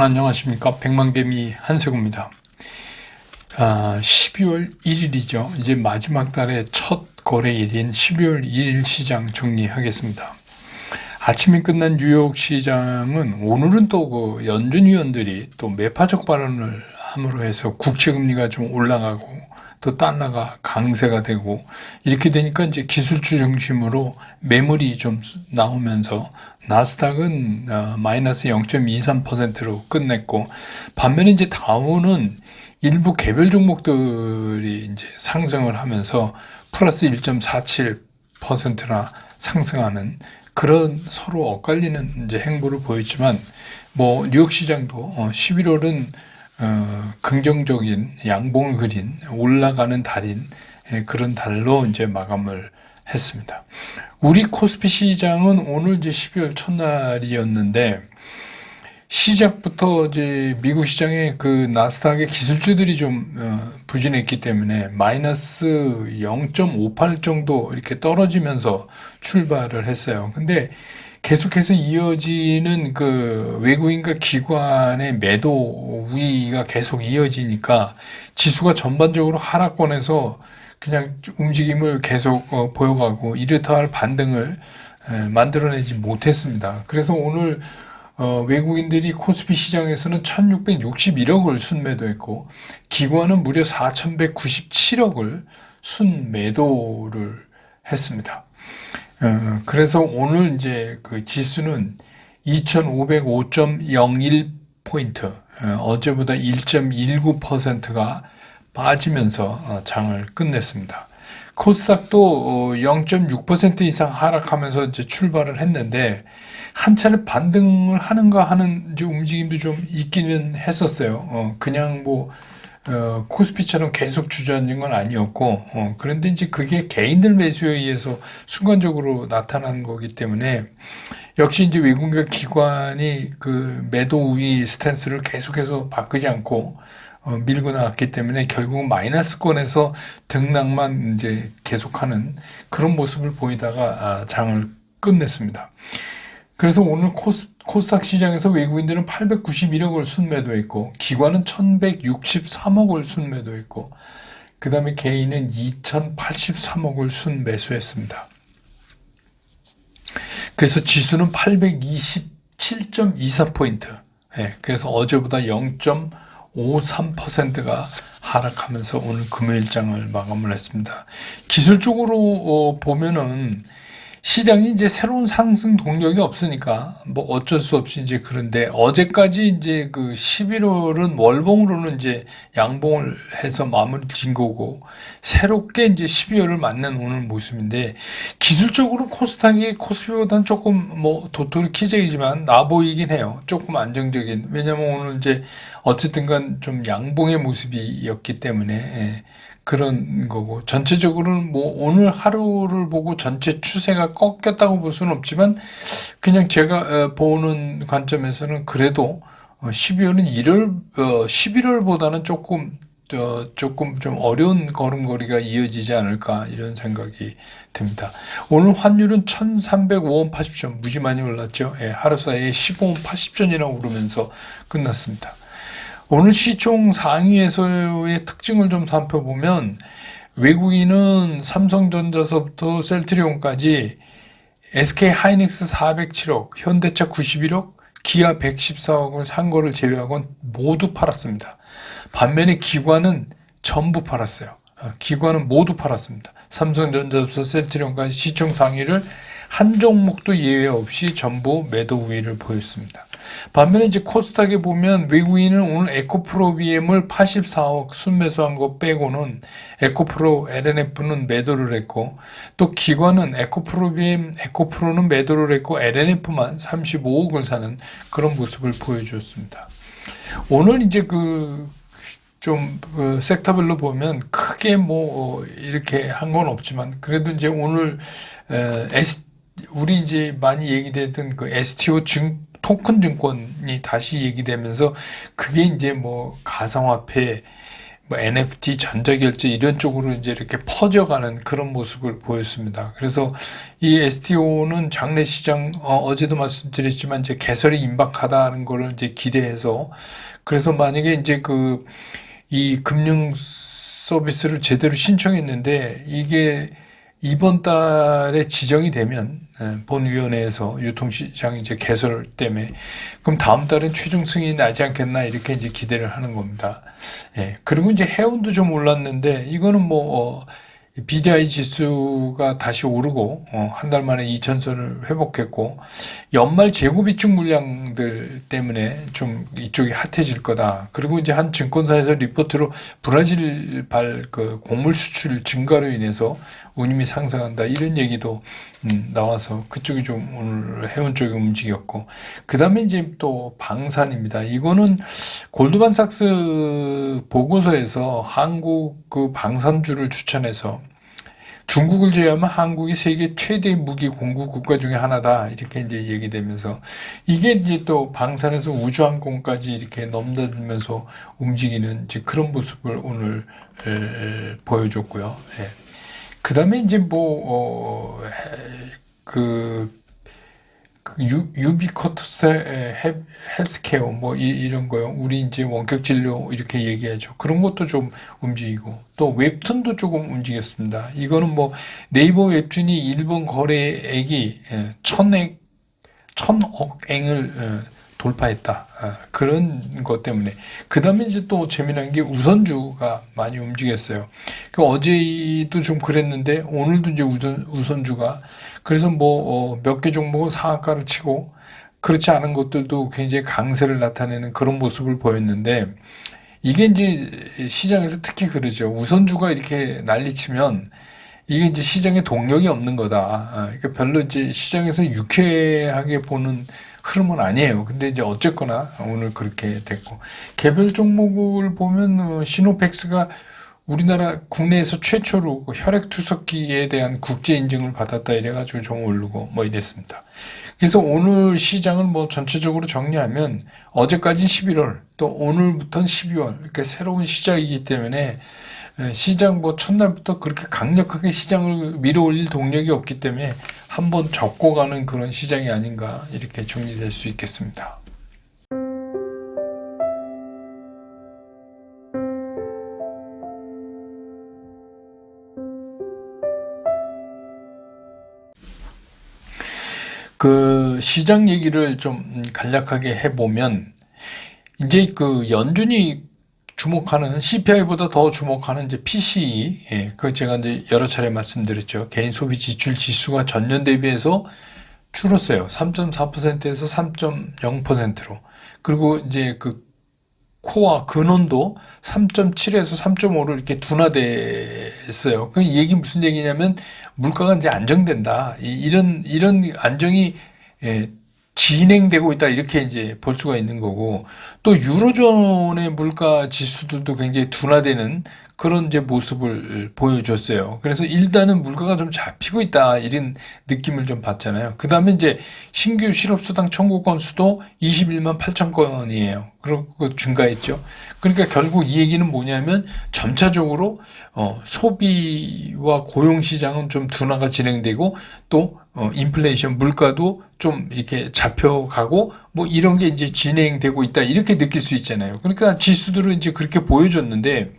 안녕하십니까. 백만개미 한세구입니다. 12월 1일이죠. 이제 마지막 달의 첫 거래일인 12월 1일 시장 정리하겠습니다. 아침에 끝난 뉴욕 시장은 오늘은 또 그 연준 위원들이 또 매파적 발언을 함으로 해서 국채금리가 좀 올라가고 또 달러가 강세가 되고 이렇게 되니까 이제 기술주 중심으로 매물이 좀 나오면서 나스닥은 마이너스 0.23%로 끝냈고, 반면에 이제 다우는 일부 개별 종목들이 이제 상승을 하면서 플러스 1.47%나 상승하는 그런 서로 엇갈리는 이제 행보를 보였지만, 뭐 뉴욕 시장도 11월은 긍정적인 양봉을 그린 올라가는 달인 그런 달로 이제 마감을 했습니다. 우리 코스피 시장은 오늘 이제 12월 첫날이었는데, 시작부터 이제 미국 시장의 그 나스닥의 기술주들이 좀 부진했기 때문에 마이너스 0.58 정도 이렇게 떨어지면서 출발을 했어요. 근데 계속해서 이어지는 그 외국인과 기관의 매도 우위가 계속 이어지니까 지수가 전반적으로 하락권에서 그냥 움직임을 계속 보여가고 이렇다 할 반등을 만들어내지 못했습니다. 그래서 오늘 외국인들이 코스피 시장에서는 1661억을 순매도했고, 기관은 무려 4197억을 순매도를 했습니다. 그래서 오늘 이제 그 지수는 2505.01포인트, 어제보다 1.19%가 빠지면서 장을 끝냈습니다. 코스닥도 0.6% 이상 하락하면서 이제 출발을 했는데, 한 차례 반등을 하는가 하는 이제 움직임도 좀 있기는 했었어요. 그냥 뭐 코스피처럼 계속 주저앉은 건 아니었고, 그런데 이제 그게 개인들 매수에 의해서 순간적으로 나타난 거기 때문에, 역시 이제 외국인과 기관이 그 매도 우위 스탠스를 계속해서 바꾸지 않고 밀고 나왔기 때문에 결국은 마이너스권에서 등락만 이제 계속하는 그런 모습을 보이다가 장을 끝냈습니다. 그래서 오늘 코스닥 시장에서 외국인들은 891억을 순매도했고, 기관은 1163억을 순매도했고, 그 다음에 개인은 2083억을 순매수했습니다. 그래서 지수는 827.24포인트. 그래서 어제보다 0.53%가 하락하면서 오늘 금요일장을 마감을 했습니다. 기술적으로 보면은 시장이 이제 새로운 상승 동력이 없으니까 뭐 어쩔 수 없이 이제, 그런데 어제까지 이제 그 11월은 월봉으로는 이제 양봉을 해서 마무리 진 거고, 새롭게 이제 12월을 맞는 오늘 모습인데, 기술적으로 코스닥이 코스피보다는 조금 뭐 도토리 키재이지만 나 보이긴 해요. 조금 안정적인. 왜냐면 오늘 이제 어쨌든 간 좀 양봉의 모습이었기 때문에 그런 거고, 전체적으로는 뭐 오늘 하루를 보고 전체 추세가 꺾였다고 볼 수는 없지만, 그냥 제가 보는 관점에서는 그래도 12월은 11월보다는 조금 좀 어려운 걸음걸이가 이어지지 않을까, 이런 생각이 듭니다. 오늘 환율은 1305원 80전, 무지 많이 올랐죠. 하루 사이에 15원 80전이라고 오르면서 끝났습니다. 오늘 시총 상위에서의 특징을 좀 살펴보면, 외국인은 삼성전자서부터 셀트리온까지 SK 하이닉스 407억, 현대차 91억, 기아 114억을 산 거를 제외하고는 모두 팔았습니다. 반면에 기관은 전부 팔았어요. 기관은 모두 팔았습니다. 삼성전자부터 셀트리온까지 시총 상위를 한 종목도 예외 없이 전부 매도 우위를 보였습니다. 반면에 이제 코스닥에 보면 외국인은 오늘 에코프로 BM을 84억 순매수한 거 빼고는 에코프로 LNF는 매도를 했고, 또 기관은 에코프로 BM, 에코프로는 매도를 했고 LNF만 35억을 사는 그런 모습을 보여주었습니다. 오늘 이제 섹터별로 보면 크게 뭐 이렇게 한 건 없지만, 그래도 이제 오늘 우리 이제 많이 얘기되던 그 STO 토큰 증권이 다시 얘기되면서, 그게 이제 뭐 가상화폐 뭐 NFT, 전자결제 이런 쪽으로 이제 이렇게 퍼져가는 그런 모습을 보였습니다. 그래서 이 STO는 장내 시장 어제도 말씀드렸지만 이제 개설이 임박하다는 거를 이제 기대해서 그래서 만약에 이제 이 금융 서비스를 제대로 신청했는데 이게 이번 달에 지정이 되면 본위원회에서 유통시장 이제 개설 때문에 그럼 다음 달엔 최종 승인이 나지 않겠나 이렇게 이제 기대를 하는 겁니다. 예. 그리고 이제 해운도 좀 올랐는데 이거는 뭐 BDI 지수가 다시 오르고 한 달 만에 2천선을 회복했고 연말 재고 비축 물량들 때문에 좀 이쪽이 핫해질 거다. 그리고 이제 한 증권사에서 리포트로 브라질 곡물 수출 증가로 인해서 운임이 상승한다 이런 얘기도 나와서 그쪽이 좀 오늘 해운 쪽이 움직였고 그 다음에 이제 또 방산입니다. 이거는 골드만삭스 보고서에서 한국 그 방산주를 추천해서 중국을 제외하면 한국이 세계 최대 무기 공급 국가 중에 하나다 이렇게 이제 얘기되면서 이게 이제 또 방산에서 우주항공까지 이렇게 넘나들면서 움직이는 이제 그런 모습을 오늘 보여줬고요. 예. 그 다음에 이제 유비쿼터스 헬스케어 이런 거요. 우리 이제 원격 진료 이렇게 얘기하죠. 그런 것도 좀 움직이고 또 웹툰도 조금 움직였습니다. 이거는 뭐 네이버 웹툰이 일본 거래액이 천억엔을 돌파했다. 그런 것 때문에. 그 다음에 이제 또 재미난 게 우선주가 많이 움직였어요. 어제도 좀 그랬는데 오늘도 이제 우선주가 그래서 몇 개 종목은 상한가를 치고 그렇지 않은 것들도 굉장히 강세를 나타내는 그런 모습을 보였는데 이게 이제 시장에서 특히 그러죠. 우선주가 이렇게 난리치면 이게 이제 시장에 동력이 없는 거다. 그러니까 별로 이제 시장에서 유쾌하게 보는 흐름은 아니에요. 근데 이제 어쨌거나 오늘 그렇게 됐고 개별 종목을 보면 시노펙스가 우리나라 국내에서 최초로 혈액투석기에 대한 국제 인증을 받았다 이래가지고 좀 오르고 이랬습니다. 그래서 오늘 시장을 전체적으로 정리하면 어제까지 11월 또 오늘부터는 12월 이렇게 새로운 시작이기 때문에 시장 첫날부터 그렇게 강력하게 시장을 밀어올릴 동력이 없기 때문에 한번 접고 가는 그런 시장이 아닌가 이렇게 정리될 수 있겠습니다. 그 시장 얘기를 좀 간략하게 해보면 이제 연준이 주목하는 CPI보다 더 주목하는 이제 PCE, 그 제가 이제 여러 차례 말씀드렸죠. 개인 소비 지출 지수가 전년 대비해서 줄었어요. 3.4%에서 3.0%로. 그리고 이제 코어 근원도 3.7에서 3.5로 이렇게 둔화됐어요. 그 얘기 무슨 얘기냐면 물가가 이제 안정된다. 이런 안정이 진행되고 있다 이렇게 이제 볼 수가 있는 거고 또 유로존의 물가 지수들도 굉장히 둔화되는 그런 이제 모습을 보여줬어요. 그래서 일단은 물가가 좀 잡히고 있다 이런 느낌을 좀 받잖아요. 그 다음에 이제 신규 실업수당 청구 건수도 21만 8천 건이에요. 그리고 증가했죠. 그러니까 결국 이 얘기는 뭐냐면 점차적으로 소비와 고용 시장은 좀 둔화가 진행되고 또 인플레이션 물가도 좀 이렇게 잡혀가고 이런 게 이제 진행되고 있다 이렇게 느낄 수 있잖아요. 그러니까 지수들은 이제 그렇게 보여줬는데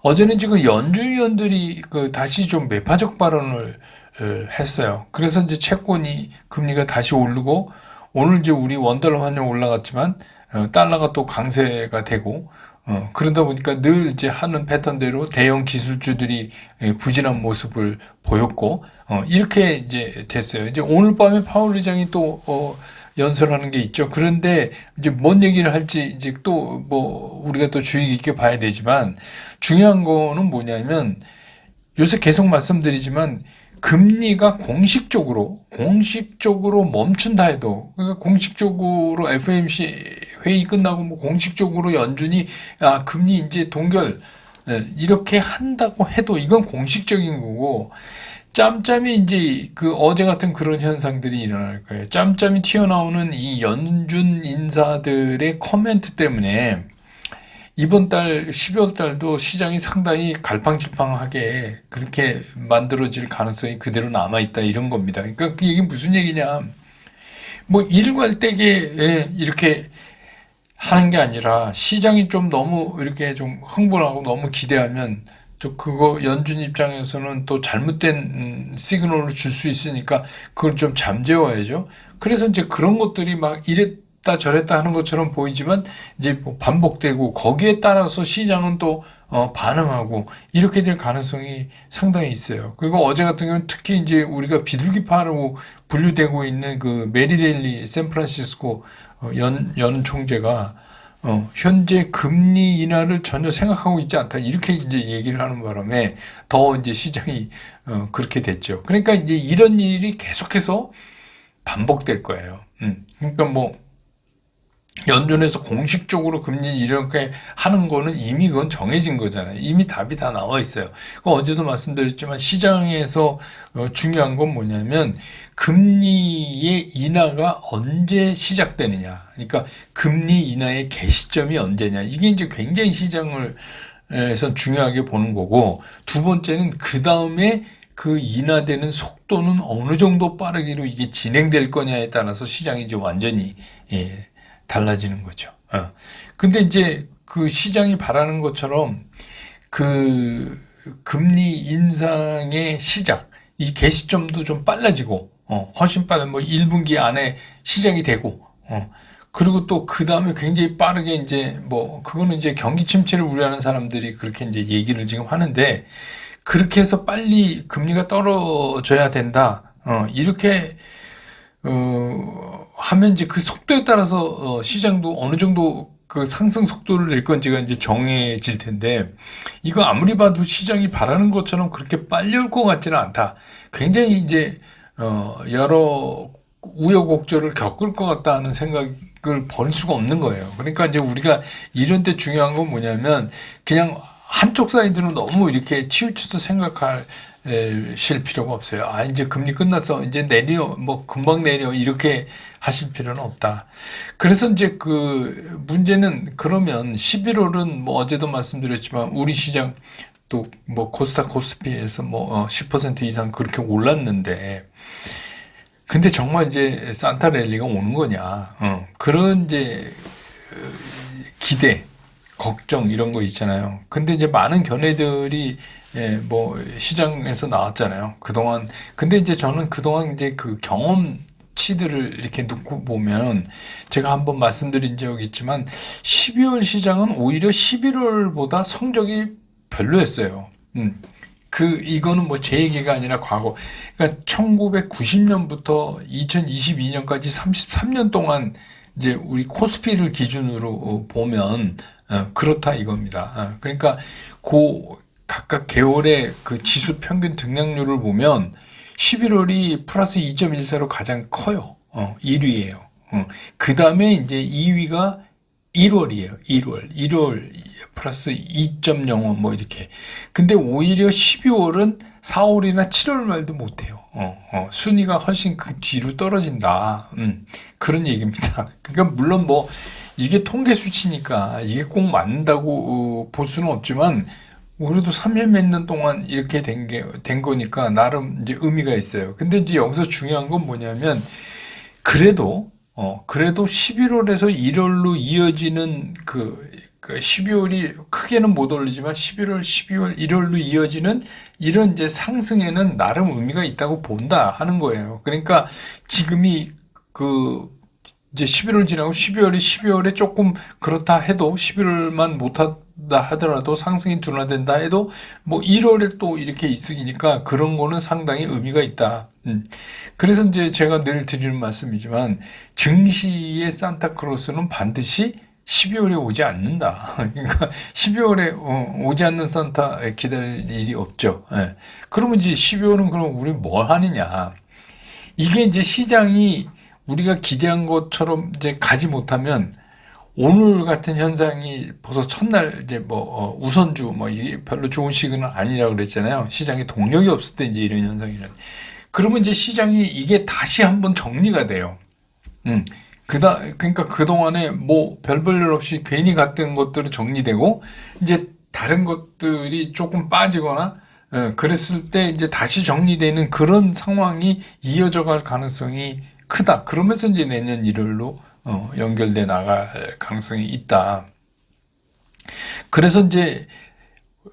어제는 지금 연준위원들이 다시 좀 매파적 발언을 했어요. 그래서 이제 채권이 금리가 다시 오르고 오늘 이제 우리 원달러 환율 올라갔지만 달러가 또 강세가 되고 그러다 보니까 늘 이제 하는 패턴대로 대형 기술주들이 부진한 모습을 보였고 이렇게 이제 됐어요. 이제 오늘 밤에 파월 의장이 또 연설하는 게 있죠. 그런데 이제 뭔 얘기를 할지 이제 또 우리가 또 주의 깊게 봐야 되지만 중요한 거는 뭐냐면 요새 계속 말씀드리지만 금리가 공식적으로 멈춘다 해도 그러니까 공식적으로 FOMC 회의 끝나고 공식적으로 연준이 금리 이제 동결 이렇게 한다고 해도 이건 공식적인 거고 짬짬이 이제 어제 같은 그런 현상들이 일어날 거예요. 짬짬이 튀어나오는 이 연준 인사들의 코멘트 때문에 이번 달 12월 달도 시장이 상당히 갈팡질팡하게 그렇게 만들어질 가능성이 그대로 남아있다 이런 겁니다. 그러니까 이게 무슨 얘기냐. 뭐 일괄되게 이렇게 하는 게 아니라 시장이 좀 너무 이렇게 좀 흥분하고 너무 기대하면 또 그거 연준 입장에서는 또 잘못된 시그널을 줄 수 있으니까 그걸 좀 잠재워야죠. 그래서 이제 그런 것들이 막 이랬다 저랬다 하는 것처럼 보이지만 이제 뭐 반복되고 거기에 따라서 시장은 또 반응하고 이렇게 될 가능성이 상당히 있어요. 그리고 어제 같은 경우는 특히 이제 우리가 비둘기파로 분류되고 있는 그 메리데일리 샌프란시스코 연 총재가 현재 금리 인하를 전혀 생각하고 있지 않다. 이렇게 이제 얘기를 하는 바람에 더 이제 시장이 그렇게 됐죠. 그러니까 이제 이런 일이 계속해서 반복될 거예요. 그러니까 뭐 연준에서 공식적으로 금리 이렇게 하는 거는 이미 그건 정해진 거잖아요. 이미 답이 다 나와 있어요. 어제도 말씀드렸지만 시장에서 중요한 건 뭐냐면 금리의 인하가 언제 시작되느냐. 그러니까 금리 인하의 개시점이 언제냐. 이게 이제 굉장히 시장을 에선 중요하게 보는 거고, 두 번째는 그 다음에 그 인하되는 속도는 어느 정도 빠르기로 이게 진행될 거냐에 따라서 시장이 이제 완전히 달라지는 거죠. 근데 이제 그 시장이 바라는 것처럼 그 금리 인상의 시작, 이 개시점도 좀 빨라지고, 훨씬 빠른 뭐 1분기 안에 시작이 되고, 그리고 또 그 다음에 굉장히 빠르게 이제 뭐 그거는 이제 경기 침체를 우려하는 사람들이 그렇게 이제 얘기를 지금 하는데, 그렇게 해서 빨리 금리가 떨어져야 된다. 이렇게 하면 이제 그 속도에 따라서 시장도 어느 정도 그 상승 속도를 낼 건지가 이제 정해질 텐데, 이거 아무리 봐도 시장이 바라는 것처럼 그렇게 빨리 올 것 같지는 않다. 굉장히 이제 여러 우여곡절을 겪을 것 같다는 생각을 버릴 수가 없는 거예요. 그러니까 이제 우리가 이런 때 중요한 건 뭐냐면 그냥 한쪽 사이드는 너무 이렇게 치우쳐서 생각하실 필요가 없어요. 아, 이제 금리 끝났어. 이제 내려, 뭐, 금방 내려. 이렇게 하실 필요는 없다. 그래서 이제 그 문제는 그러면 11월은 뭐 어제도 말씀드렸지만 우리 시장 또 뭐 코스닥 코스피에서 뭐 10% 이상 그렇게 올랐는데, 근데 정말 이제 산타 랠리가 오는 거냐. 그런 이제 기대, 걱정 이런 거 있잖아요. 근데 이제 많은 견해들이 뭐 시장에서 나왔잖아요. 그동안. 근데 이제 저는 그동안 이제 그 경험치들을 이렇게 놓고 보면 제가 한번 말씀드린 적이 있지만 12월 시장은 오히려 11월보다 성적이 별로였어요. 이거는 뭐 제 얘기가 아니라 과거. 그러니까 1990년부터 2022년까지 33년 동안 이제 우리 코스피를 기준으로 보면 그렇다 이겁니다. 그러니까 각각 개월의 그 지수 평균 등락률을 보면 11월이 플러스 2.14로 가장 커요. 1위예요. 그 다음에 이제 2위가 1월이에요. 1월 플러스 2.05 뭐 이렇게. 근데 오히려 12월은 4월이나 7월 말도 못해요. 순위가 훨씬 그 뒤로 떨어진다. 그런 얘기입니다. 그러니까 물론 뭐 이게 통계 수치니까 이게 꼭 맞는다고 볼 수는 없지만 우리도 3년 몇 년 동안 이렇게 된 거니까 나름 이제 의미가 있어요. 근데 이제 여기서 중요한 건 뭐냐면 그래도 11월에서 1월로 이어지는 그 12월이 크게는 못 올리지만 11월, 12월, 1월로 이어지는 이런 이제 상승에는 나름 의미가 있다고 본다 하는 거예요. 그러니까 지금이 이제 11월 지나고 12월에 조금 그렇다 해도 11월만 못하다 하더라도 상승이 둔화된다 해도 뭐 1월에 또 이렇게 있으니까 그런 거는 상당히 의미가 있다. 그래서 이제 제가 늘 드리는 말씀이지만 증시의 산타클로스는 반드시 12월에 오지 않는다. 그러니까 12월에 오지 않는 산타 기다릴 일이 없죠. 그러면 이제 12월은 그럼 우리 뭘 하느냐. 이게 이제 시장이 우리가 기대한 것처럼 이제 가지 못하면 오늘 같은 현상이 벌써 첫날 이제 뭐 우선주 뭐 이게 별로 좋은 시그널 아니라고 그랬잖아요. 시장에 동력이 없을 때 이제 이런 현상이란. 그러면 이제 시장이 이게 다시 한번 정리가 돼요. 그러니까 그동안에 뭐 별 볼 일 없이 괜히 갔던 것들은 정리되고, 이제 다른 것들이 조금 빠지거나, 그랬을 때 이제 다시 정리되는 그런 상황이 이어져 갈 가능성이 크다. 그러면서 이제 내년 1월로 연결돼 나갈 가능성이 있다. 그래서 이제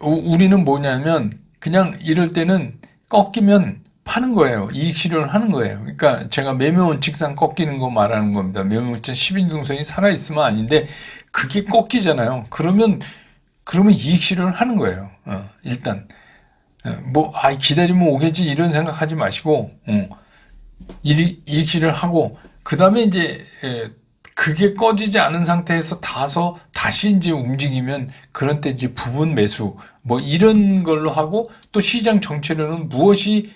우리는 뭐냐면 그냥 이럴 때는 꺾이면 파는 거예요. 이익 실현을 하는 거예요. 그러니까 제가 매매 원칙상 꺾이는 거 말하는 겁니다. 매매 원칙 10인등선이 살아있으면 아닌데 그게 꺾이잖아요. 그러면 이익 실현을 하는 거예요. 일단 기다리면 오겠지 이런 생각하지 마시고 이익 실현을 하고, 그 다음에 이제 그게 꺼지지 않은 상태에서 다시 이제 움직이면, 그런 때 이제 부분 매수 뭐 이런 걸로 하고, 또 시장 정체로는 무엇이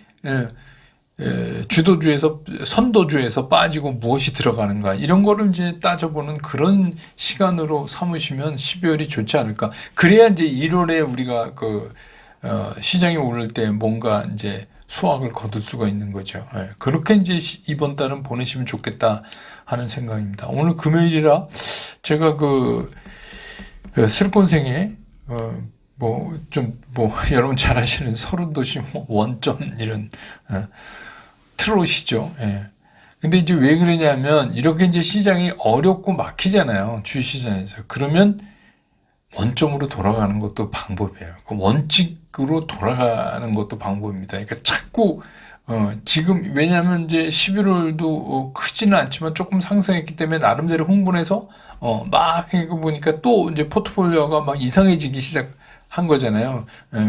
주도주에서 선도주에서 빠지고 무엇이 들어가는가, 이런 거를 이제 따져보는 그런 시간으로 삼으시면 12월이 좋지 않을까. 그래야 이제 1월에 우리가 시장이 오를 때 뭔가 이제 수확을 거둘 수가 있는 거죠. 그렇게 이제 이번 달은 보내시면 좋겠다 하는 생각입니다. 오늘 금요일이라 제가 슬콘생에 여러분 잘 아시는 서른도시 원점 이런 트롯이죠. 근데 이제 왜 그러냐면, 이렇게 이제 시장이 어렵고 막히잖아요. 주시장에서. 그러면 원점으로 돌아가는 것도 방법이에요. 원칙으로 돌아가는 것도 방법입니다. 그러니까 자꾸 지금, 왜냐하면 이제 11월도 크지는 않지만 조금 상승했기 때문에 나름대로 흥분해서 막 해고 보니까 또 이제 포트폴리오가 막 이상해지기 시작한 거잖아요.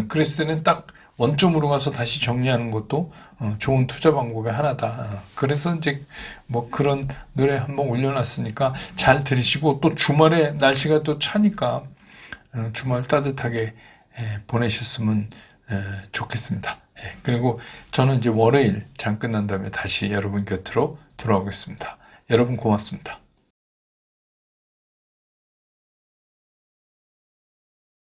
그랬을 때는 딱 원점으로 가서 다시 정리하는 것도 좋은 투자 방법의 하나다. 그래서 이제 뭐 그런 노래 한번 올려놨으니까 잘 들으시고, 또 주말에 날씨가 또 차니까 주말 따뜻하게 보내셨으면 좋겠습니다. 그리고 저는 이제 월요일 장 끝난 다음에 다시 여러분 곁으로 돌아오겠습니다. 여러분 고맙습니다.